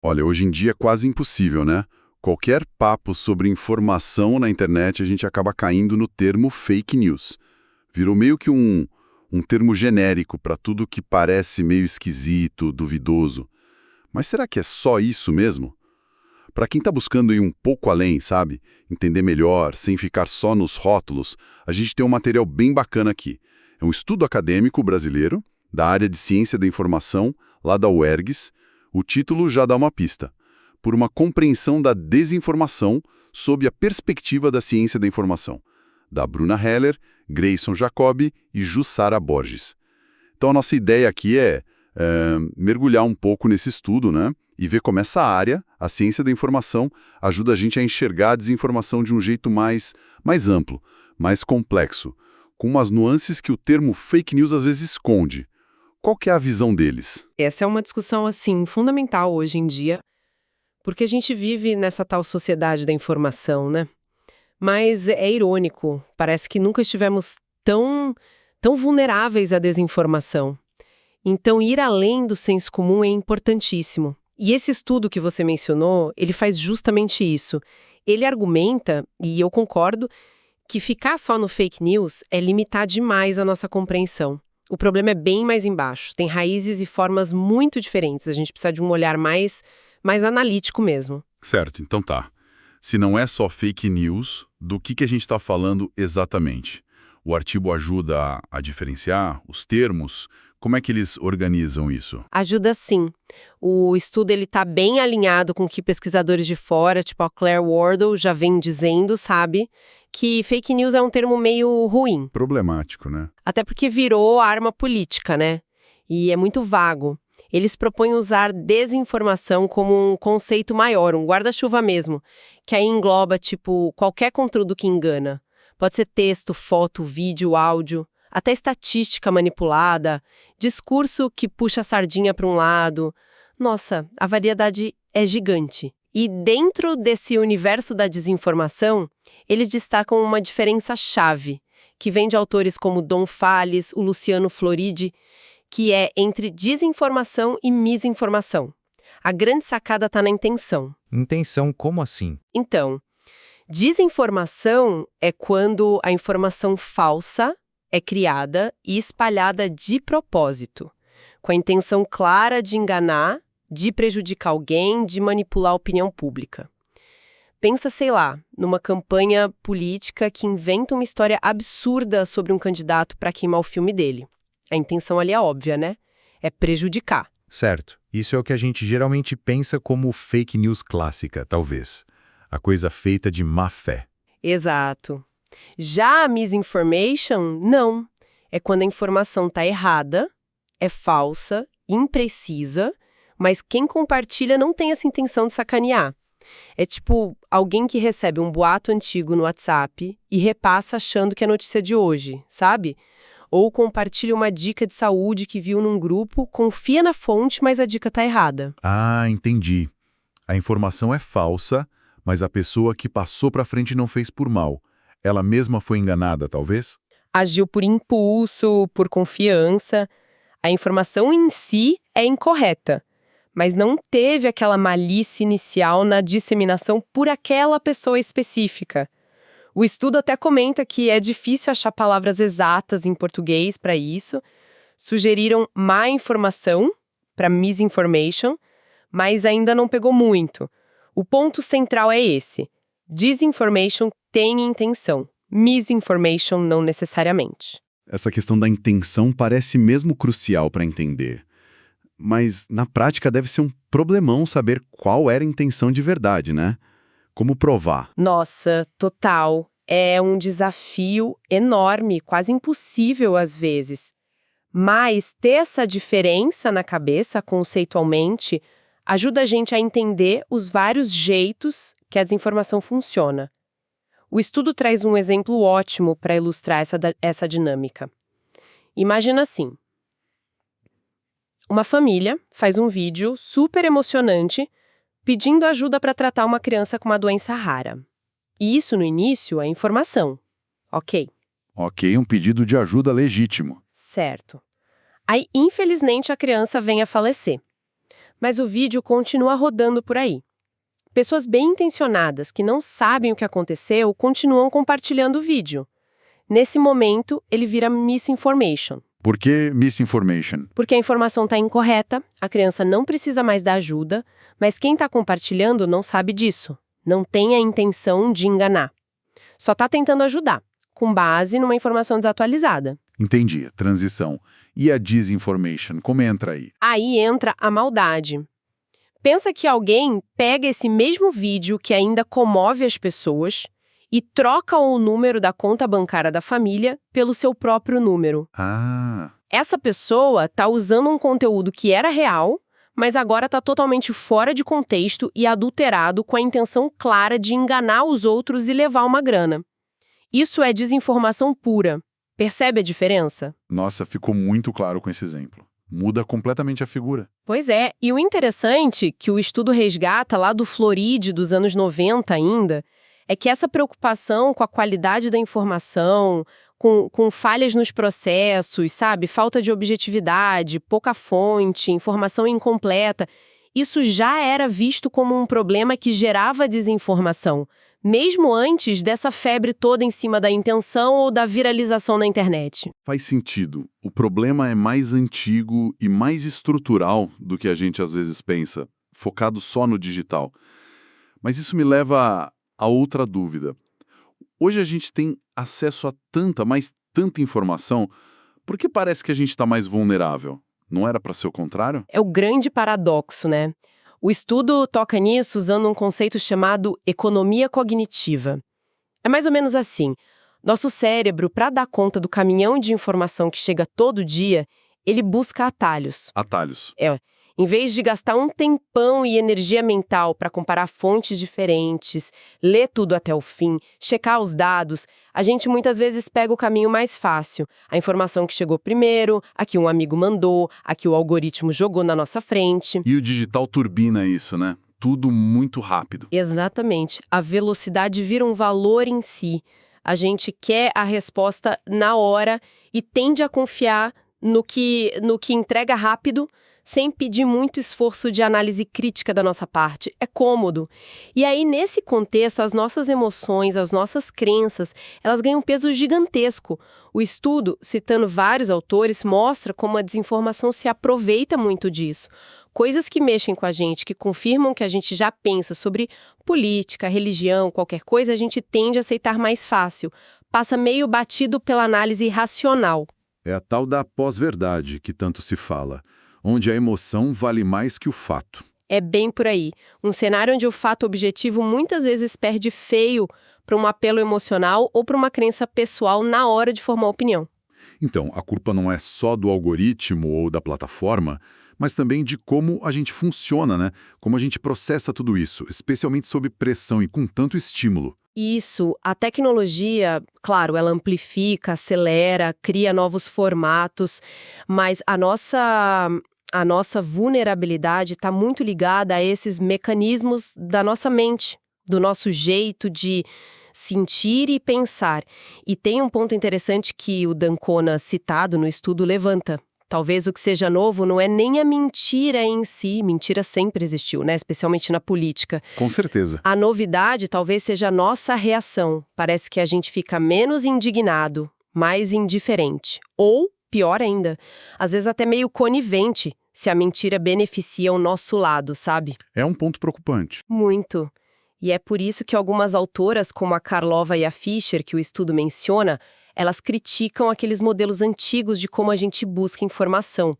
Olha, hoje em dia é quase impossível, né? Qualquer papo sobre informação na internet, a gente acaba caindo no termo fake news. Virou meio que um termo genérico para tudo que parece meio esquisito, duvidoso. Mas será que é só isso mesmo? Para quem está buscando ir um pouco além, sabe? Entender melhor, sem ficar só nos rótulos, a gente tem um material bem bacana aqui. É um estudo acadêmico brasileiro, da área de ciência da informação, lá da UERGS. O título já dá uma pista. Por uma compreensão da desinformação sob a perspectiva da ciência da informação, da Bruna Heller, Grayson Jacobi e Jussara Borges. Então a nossa ideia aqui é mergulhar um pouco nesse estudo, né? E ver como essa área, a ciência da informação, ajuda a gente a enxergar a desinformação de um jeito mais amplo, mais complexo, com umas nuances que o termo fake news às vezes esconde. Qual que é a visão deles? Essa é uma discussão, assim, fundamental hoje em dia, porque a gente vive nessa tal sociedade da informação, né? Mas é irônico, parece que nunca estivemos tão vulneráveis à desinformação. Então, ir além do senso comum é importantíssimo. E esse estudo que você mencionou, ele faz justamente isso. Ele argumenta, e eu concordo, que ficar só no fake news é limitar demais a nossa compreensão. O problema é bem mais embaixo, tem raízes e formas muito diferentes. A gente precisa de um olhar mais analítico mesmo. Certo, então tá. Se não é só fake news, do que a gente está falando exatamente? O artigo ajuda a diferenciar os termos? Como é que eles organizam isso? Ajuda sim. O estudo está bem alinhado com o que pesquisadores de fora, tipo a Claire Wardle, já vem dizendo, sabe? Que fake news é um termo meio ruim. Problemático, né? Até porque virou arma política, né? E é muito vago. Eles propõem usar desinformação como um conceito maior, um guarda-chuva mesmo, que aí engloba, tipo, qualquer conteúdo que engana. Pode ser texto, foto, vídeo, áudio, até estatística manipulada, discurso que puxa a sardinha para um lado. Nossa, a variedade é gigante. E dentro desse universo da desinformação, eles destacam uma diferença-chave, que vem de autores como Dom Falles, o Luciano Floridi, que é entre desinformação e misinformação. A grande sacada está na intenção. Intenção como assim? Então, desinformação é quando a informação falsa é criada e espalhada de propósito, com a intenção clara de enganar, de prejudicar alguém, de manipular a opinião pública. Pensa, sei lá, numa campanha política que inventa uma história absurda sobre um candidato para queimar o filme dele. A intenção ali é óbvia, né? É prejudicar. Certo. Isso é o que a gente geralmente pensa como fake news clássica, talvez. A coisa feita de má fé. Exato. Já a misinformation, não. É quando a informação está errada, é falsa, imprecisa, mas quem compartilha não tem essa intenção de sacanear. É tipo alguém que recebe um boato antigo no WhatsApp e repassa achando que é notícia de hoje, sabe? Ou compartilha uma dica de saúde que viu num grupo, confia na fonte, mas a dica está errada. Ah, entendi. A informação é falsa, mas a pessoa que passou para frente não fez por mal. Ela mesma foi enganada, talvez? Agiu por impulso, por confiança. A informação em si é incorreta, mas não teve aquela malícia inicial na disseminação por aquela pessoa específica. O estudo até comenta que é difícil achar palavras exatas em português para isso. Sugeriram má informação para misinformation, mas ainda não pegou muito. O ponto central é esse. Disinformation tem intenção. Misinformation não necessariamente. Essa questão da intenção parece mesmo crucial para entender. Mas, na prática, deve ser um problemão saber qual era a intenção de verdade, né? Como provar? Nossa, total. É um desafio enorme, quase impossível às vezes. Mas ter essa diferença na cabeça, conceitualmente, ajuda a gente a entender os vários jeitos que a desinformação funciona. O estudo traz um exemplo ótimo para ilustrar essa dinâmica. Imagina assim. Uma família faz um vídeo super emocionante pedindo ajuda para tratar uma criança com uma doença rara. E isso, no início, é informação. Ok. Ok, um pedido de ajuda legítimo. Certo. Aí, infelizmente, a criança vem a falecer. Mas o vídeo continua rodando por aí. Pessoas bem intencionadas que não sabem o que aconteceu continuam compartilhando o vídeo. Nesse momento, ele vira misinformation. Por que misinformation? Porque a informação está incorreta, a criança não precisa mais da ajuda, mas quem está compartilhando não sabe disso. Não tem a intenção de enganar. Só está tentando ajudar, com base numa informação desatualizada. Entendi, transição. E a disinformation, como entra aí? Aí entra a maldade. Pensa que alguém pega esse mesmo vídeo que ainda comove as pessoas e troca o número da conta bancária da família pelo seu próprio número. Ah, Essa pessoa está usando um conteúdo que era real, mas agora está totalmente fora de contexto e adulterado com a intenção clara de enganar os outros e levar uma grana. Isso é desinformação pura. Percebe a diferença? nossa, ficou muito claro com esse exemplo. Muda completamente a figura. Pois é, e o interessante, que o estudo resgata lá do Floride dos anos 90 ainda, é que essa preocupação com a qualidade da informação, com falhas nos processos, sabe? Falta de objetividade, pouca fonte, informação incompleta, isso já era visto como um problema que gerava desinformação, mesmo antes dessa febre toda em cima da intenção ou da viralização na internet. Faz sentido. O problema é mais antigo e mais estrutural do que a gente às vezes pensa, focado só no digital. Mas isso me leva a outra dúvida. Hoje a gente tem acesso a mas tanta informação, por que parece que a gente está mais vulnerável? Não era para ser o contrário? É o grande paradoxo, né? O estudo toca nisso usando um conceito chamado economia cognitiva. É mais ou menos assim. Nosso cérebro, para dar conta do caminhão de informação que chega todo dia, ele busca atalhos. Atalhos. Em vez de gastar um tempão e energia mental para comparar fontes diferentes, ler tudo até o fim, checar os dados, a gente muitas vezes pega o caminho mais fácil. A informação que chegou primeiro, a que um amigo mandou, a que o algoritmo jogou na nossa frente. E o digital turbina isso, né? Tudo muito rápido. Exatamente. A velocidade vira um valor em si. A gente quer a resposta na hora e tende a confiar no que entrega rápido, sem pedir muito esforço de análise crítica da nossa parte. É cômodo. E aí, nesse contexto, as nossas emoções, as nossas crenças, elas ganham um peso gigantesco. O estudo, citando vários autores, mostra como a desinformação se aproveita muito disso. Coisas que mexem com a gente, que confirmam que a gente já pensa sobre política, religião, qualquer coisa, a gente tende a aceitar mais fácil. Passa meio batido pela análise racional. É a tal da pós-verdade que tanto se fala, onde a emoção vale mais que o fato. É bem por aí. Um cenário onde o fato objetivo muitas vezes perde feio para um apelo emocional ou para uma crença pessoal na hora de formar opinião. Então, a culpa não é só do algoritmo ou da plataforma, mas também de como a gente funciona, né? Como a gente processa tudo isso, especialmente sob pressão e com tanto estímulo. Isso, a tecnologia, claro, ela amplifica, acelera, cria novos formatos, mas a nossa vulnerabilidade está muito ligada a esses mecanismos da nossa mente, do nosso jeito de sentir e pensar. E tem um ponto interessante que o D'Ancona, citado no estudo, levanta. Talvez o que seja novo não é nem a mentira em si, mentira sempre existiu, né? Especialmente na política. Com certeza. A novidade talvez seja a nossa reação. Parece que a gente fica menos indignado, mais indiferente. Ou, pior ainda, às vezes até meio conivente, se a mentira beneficia o nosso lado, sabe? É um ponto preocupante. Muito. E é por isso que algumas autoras, como a Karlova e a Fischer, que o estudo menciona, elas criticam aqueles modelos antigos de como a gente busca informação.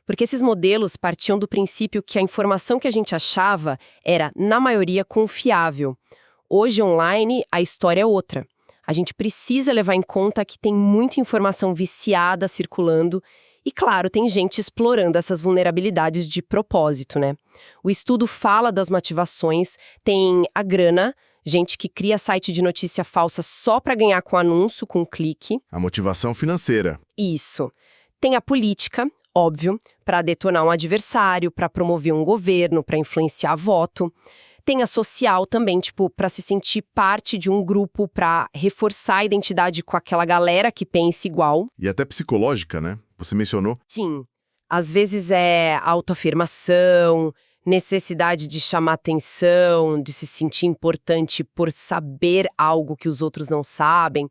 Porque esses modelos partiam do princípio que a informação que a gente achava era, na maioria, confiável. Hoje, online, a história é outra. A gente precisa levar em conta que tem muita informação viciada circulando e, claro, tem gente explorando essas vulnerabilidades de propósito, né? O estudo fala das motivações, tem a grana, gente que cria site de notícia falsa só para ganhar com anúncio, com clique. A motivação financeira. Isso. Tem a política, óbvio, para detonar um adversário, para promover um governo, para influenciar voto. Tem a social também, tipo, para se sentir parte de um grupo, para reforçar a identidade com aquela galera que pensa igual. E até psicológica, né? Você mencionou. Sim. Às vezes é autoafirmação, necessidade de chamar atenção, de se sentir importante por saber algo que os outros não sabem.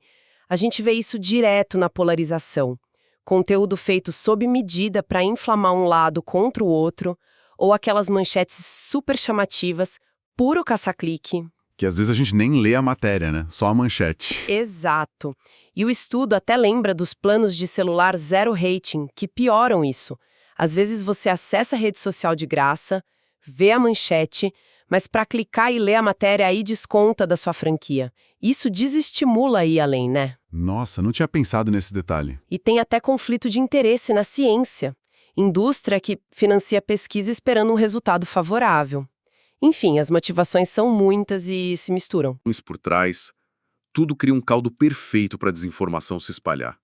A gente vê isso direto na polarização. Conteúdo feito sob medida para inflamar um lado contra o outro, ou aquelas manchetes super chamativas, puro caça-clique. Que às vezes a gente nem lê a matéria, né? Só a manchete. Exato. E o estudo até lembra dos planos de celular zero rating, que pioram isso. Às vezes você acessa a rede social de graça, vê a manchete, mas para clicar e ler a matéria aí desconta da sua franquia. Isso desestimula ir além, né? Nossa, não tinha pensado nesse detalhe. E tem até conflito de interesse na ciência. Indústria que financia pesquisa esperando um resultado favorável. Enfim, as motivações são muitas e se misturam. Por trás, tudo cria um caldo perfeito para a desinformação se espalhar.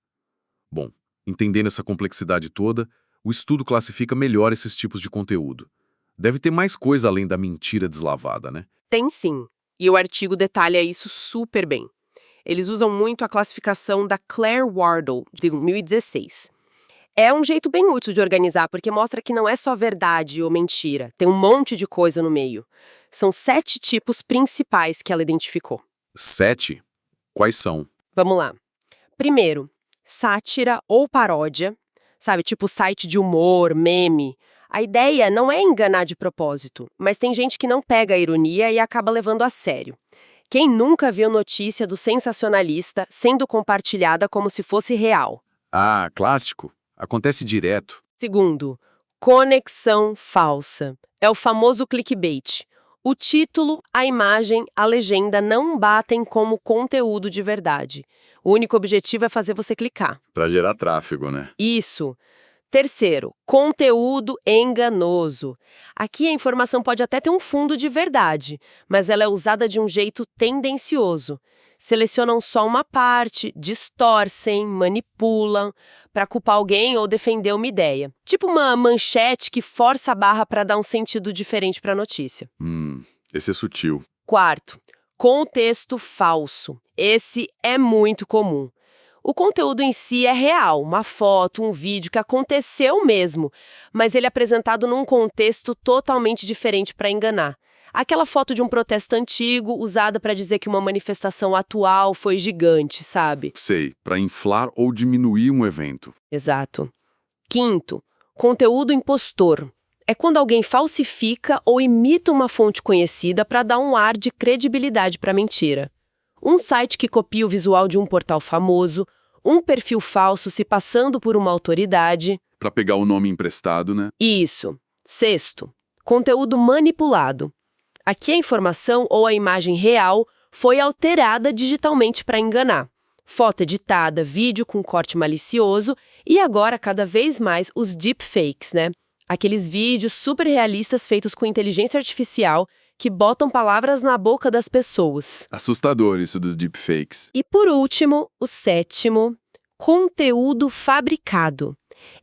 Bom, entendendo essa complexidade toda, o estudo classifica melhor esses tipos de conteúdo. Deve ter mais coisa além da mentira deslavada, né? Tem sim, e o artigo detalha isso super bem. Eles usam muito a classificação da Claire Wardle, de 2016. É um jeito bem útil de organizar, porque mostra que não é só verdade ou mentira, tem um monte de coisa no meio. São 7 tipos principais que ela identificou. 7? Quais são? Vamos lá. Primeiro, sátira ou paródia, sabe, tipo site de humor, meme. A ideia não é enganar de propósito, mas tem gente que não pega a ironia e acaba levando a sério. Quem nunca viu notícia do sensacionalista sendo compartilhada como se fosse real? Ah, clássico. Acontece direto. Segundo, conexão falsa. É o famoso clickbait. O título, a imagem, a legenda não batem como conteúdo de verdade. O único objetivo é fazer você clicar. Para gerar tráfego, né? Isso. Terceiro, conteúdo enganoso. Aqui a informação pode até ter um fundo de verdade, mas ela é usada de um jeito tendencioso. Selecionam só uma parte, distorcem, manipulam, para culpar alguém ou defender uma ideia. Tipo uma manchete que força a barra para dar um sentido diferente para a notícia. Esse é sutil. Quarto, contexto falso. Esse é muito comum. O conteúdo em si é real, uma foto, um vídeo que aconteceu mesmo, mas ele é apresentado num contexto totalmente diferente para enganar. Aquela foto de um protesto antigo usada para dizer que uma manifestação atual foi gigante, sabe? Sei, para inflar ou diminuir um evento. Exato. Quinto, conteúdo impostor. É quando alguém falsifica ou imita uma fonte conhecida para dar um ar de credibilidade para a mentira. Um site que copia o visual de um portal famoso, um perfil falso se passando por uma autoridade. Para pegar o nome emprestado, né? Isso. Sexto, conteúdo manipulado. Aqui a informação ou a imagem real foi alterada digitalmente para enganar. Foto editada, vídeo com corte malicioso e agora cada vez mais os deepfakes, né? Aqueles vídeos super realistas feitos com inteligência artificial que botam palavras na boca das pessoas. Assustador isso dos deepfakes. E por último, o sétimo, conteúdo fabricado.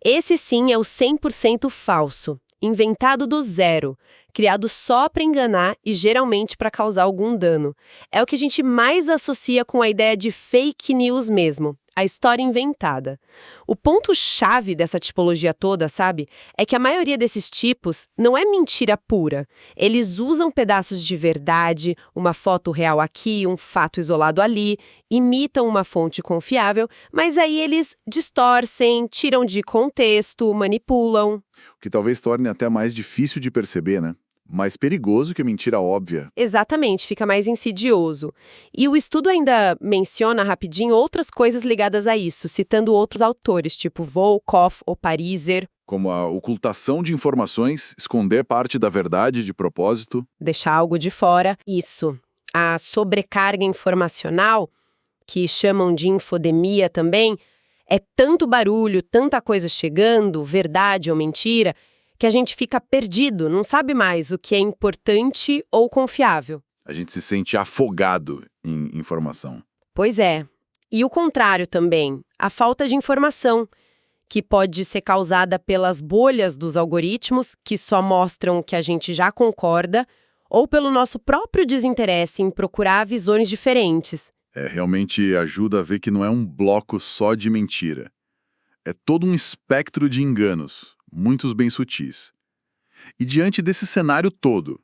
Esse sim é o 100% falso, inventado do zero, criado só para enganar e geralmente para causar algum dano. É o que a gente mais associa com a ideia de fake news mesmo, a história inventada. O ponto-chave dessa tipologia toda, sabe, é que a maioria desses tipos não é mentira pura. Eles usam pedaços de verdade, uma foto real aqui, um fato isolado ali, imitam uma fonte confiável, mas aí eles distorcem, tiram de contexto, manipulam. O que talvez torne até mais difícil de perceber, né? Mais perigoso que a mentira óbvia. Exatamente, fica mais insidioso. E o estudo ainda menciona rapidinho outras coisas ligadas a isso, citando outros autores, tipo Volkoff ou Pariser. Como a ocultação de informações, esconder parte da verdade de propósito. Deixar algo de fora. Isso. A sobrecarga informacional, que chamam de infodemia também, é tanto barulho, tanta coisa chegando, verdade ou mentira, que a gente fica perdido, não sabe mais o que é importante ou confiável. A gente se sente afogado em informação. Pois é. E o contrário também, a falta de informação, que pode ser causada pelas bolhas dos algoritmos, que só mostram o que a gente já concorda, ou pelo nosso próprio desinteresse em procurar visões diferentes. Realmente ajuda a ver que não é um bloco só de mentira. É todo um espectro de enganos, muitos bem sutis. E diante desse cenário todo,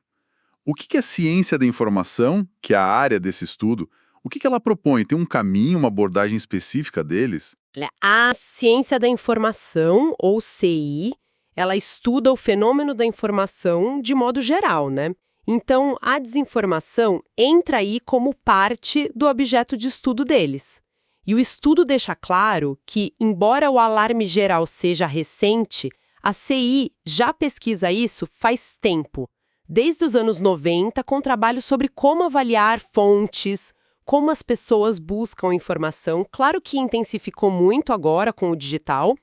o que é ciência da informação, que é a área desse estudo, o que ela propõe? Tem um caminho, uma abordagem específica deles? Olha, a ciência da informação, ou CI, ela estuda o fenômeno da informação de modo geral, né? Então, a desinformação entra aí como parte do objeto de estudo deles. E o estudo deixa claro que, embora o alarme geral seja recente, a CI já pesquisa isso faz tempo, desde os anos 90, com trabalho sobre como avaliar fontes, como as pessoas buscam informação. Claro que intensificou muito agora com o digital.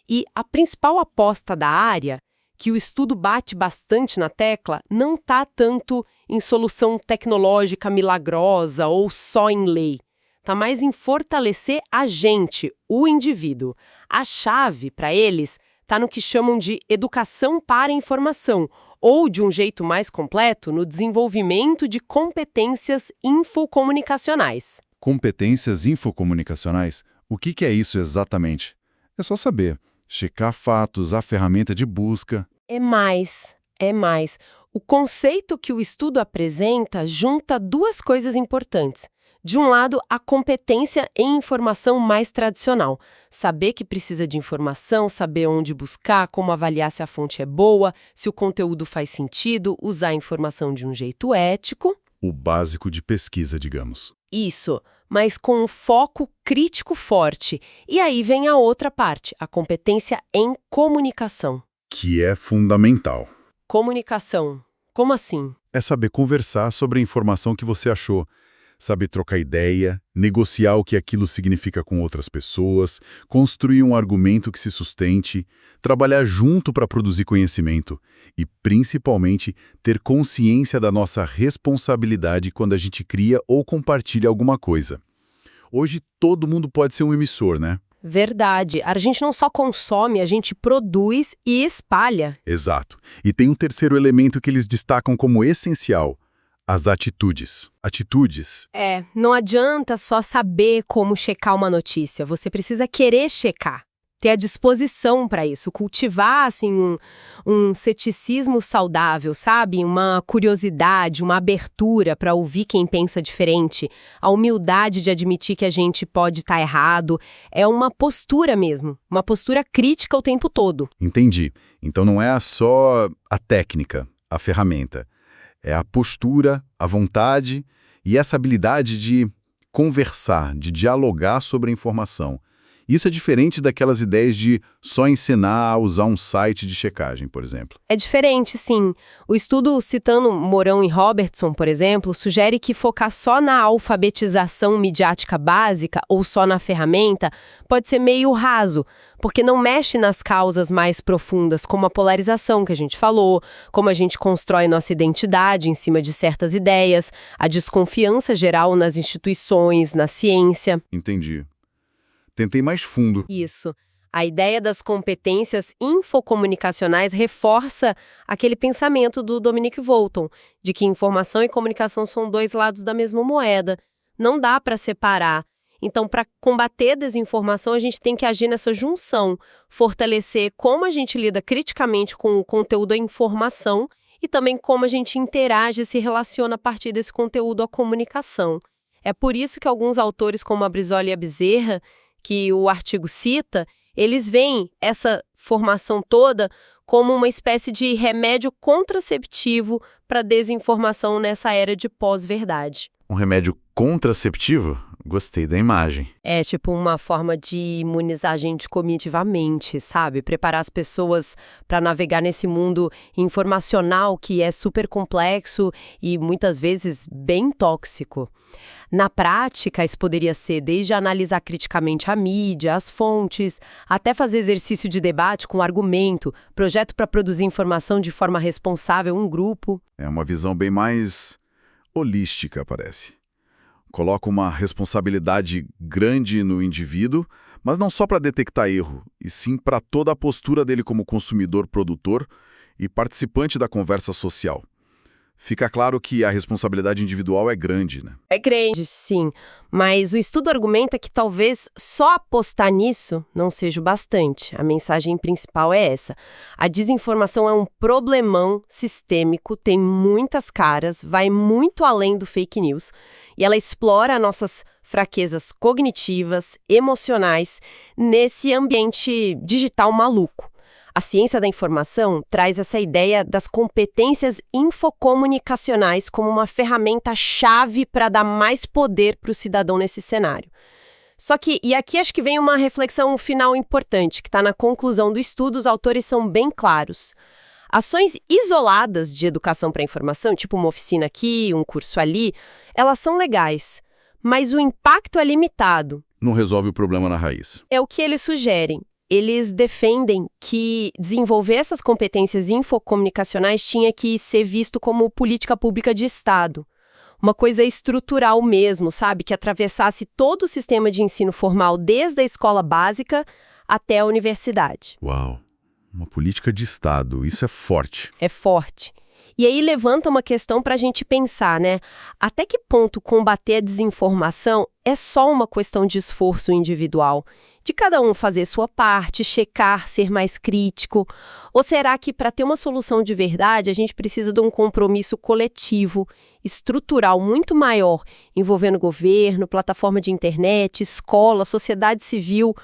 E a principal aposta da área, que o estudo bate bastante na tecla, não está tanto em solução tecnológica milagrosa ou só em lei. Está mais em fortalecer a gente, o indivíduo. A chave, para eles, está no que chamam de educação para a informação, ou, de um jeito mais completo, no desenvolvimento de competências infocomunicacionais. Competências infocomunicacionais? O que é isso exatamente? É só saber. Checar fatos, a ferramenta de busca. É mais. O conceito que o estudo apresenta junta duas coisas importantes. De um lado, a competência em informação mais tradicional. Saber que precisa de informação, saber onde buscar, como avaliar se a fonte é boa, se o conteúdo faz sentido, usar a informação de um jeito ético. O básico de pesquisa, digamos. Isso, mas com um foco crítico forte. E aí vem a outra parte, a competência em comunicação. Que é fundamental. Comunicação. Como assim? É saber conversar sobre a informação que você achou. Saber trocar ideia, negociar o que aquilo significa com outras pessoas, construir um argumento que se sustente, trabalhar junto para produzir conhecimento e, principalmente, ter consciência da nossa responsabilidade quando a gente cria ou compartilha alguma coisa. Hoje, todo mundo pode ser um emissor, né? Verdade. A gente não só consome, a gente produz e espalha. Exato. E tem um terceiro elemento que eles destacam como essencial: as atitudes. Atitudes. Não adianta só saber como checar uma notícia, você precisa querer checar, ter a disposição para isso, cultivar assim, um ceticismo saudável, sabe? Uma curiosidade, uma abertura para ouvir quem pensa diferente, a humildade de admitir que a gente pode estar errado, é uma postura mesmo, uma postura crítica o tempo todo. Entendi. Então não é só a técnica, a ferramenta. É a postura, a vontade e essa habilidade de conversar, de dialogar sobre a informação. Isso é diferente daquelas ideias de só ensinar a usar um site de checagem, por exemplo. É diferente, sim. O estudo citando Mourão e Robertson, por exemplo, sugere que focar só na alfabetização midiática básica ou só na ferramenta pode ser meio raso, porque não mexe nas causas mais profundas, como a polarização que a gente falou, como a gente constrói nossa identidade em cima de certas ideias, a desconfiança geral nas instituições, na ciência. Entendi. Tentei mais fundo. Isso. A ideia das competências infocomunicacionais reforça aquele pensamento do Dominic Walton, de que informação e comunicação são dois lados da mesma moeda. Não dá para separar. Então, para combater a desinformação, a gente tem que agir nessa junção, fortalecer como a gente lida criticamente com o conteúdo da informação e também como a gente interage e se relaciona a partir desse conteúdo à comunicação. É por isso que alguns autores, como a Brizola e a Bezerra, que o artigo cita, eles veem essa formação toda como uma espécie de remédio contraceptivo para a desinformação nessa era de pós-verdade. Um remédio contraceptivo? Gostei da imagem. É tipo uma forma de imunizar a gente cognitivamente, sabe? Preparar as pessoas para navegar nesse mundo informacional que é super complexo e muitas vezes bem tóxico. Na prática, isso poderia ser desde analisar criticamente a mídia, as fontes, até fazer exercício de debate com argumento, projeto para produzir informação de forma responsável, um grupo. É uma visão bem mais holística, parece. Coloca uma responsabilidade grande no indivíduo, mas não só para detectar erro, e sim para toda a postura dele como consumidor, produtor e participante da conversa social. Fica claro que a responsabilidade individual é grande, né? É grande, sim, mas o estudo argumenta que talvez só apostar nisso não seja o bastante. A mensagem principal é essa. A desinformação é um problemão sistêmico, tem muitas caras, vai muito além do fake news e ela explora nossas fraquezas cognitivas, emocionais, nesse ambiente digital maluco. A ciência da informação traz essa ideia das competências infocomunicacionais como uma ferramenta-chave para dar mais poder para o cidadão nesse cenário. Só que, e aqui acho que vem uma reflexão final importante, que está na conclusão do estudo, os autores são bem claros. Ações isoladas de educação para a informação, tipo uma oficina aqui, um curso ali, elas são legais, mas o impacto é limitado. Não resolve o problema na raiz. É o que eles sugerem. Eles defendem que desenvolver essas competências infocomunicacionais tinha que ser visto como política pública de Estado. Uma coisa estrutural mesmo, sabe? Que atravessasse todo o sistema de ensino formal, desde a escola básica até a universidade. Uau! Uma política de Estado, isso é forte. É forte. E aí levanta uma questão para a gente pensar, né? Até que ponto combater a desinformação é só uma questão de esforço individual? De cada um fazer sua parte, checar, ser mais crítico? Ou será que para ter uma solução de verdade a gente precisa de um compromisso coletivo, estrutural muito maior, envolvendo governo, plataforma de internet, escola, sociedade civil,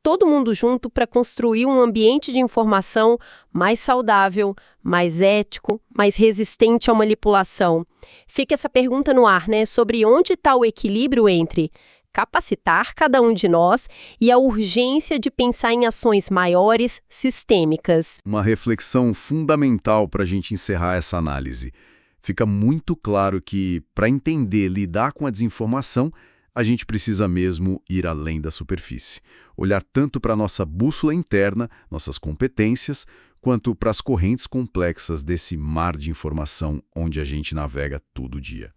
todo mundo junto para construir um ambiente de informação mais saudável, mais ético, mais resistente à manipulação? Fica essa pergunta no ar, né? Sobre onde está o equilíbrio entre capacitar cada um de nós e a urgência de pensar em ações maiores, sistêmicas. Uma reflexão fundamental para a gente encerrar essa análise. Fica muito claro que, para entender lidar com a desinformação, a gente precisa mesmo ir além da superfície. Olhar tanto para a nossa bússola interna, nossas competências, quanto para as correntes complexas desse mar de informação onde a gente navega todo dia.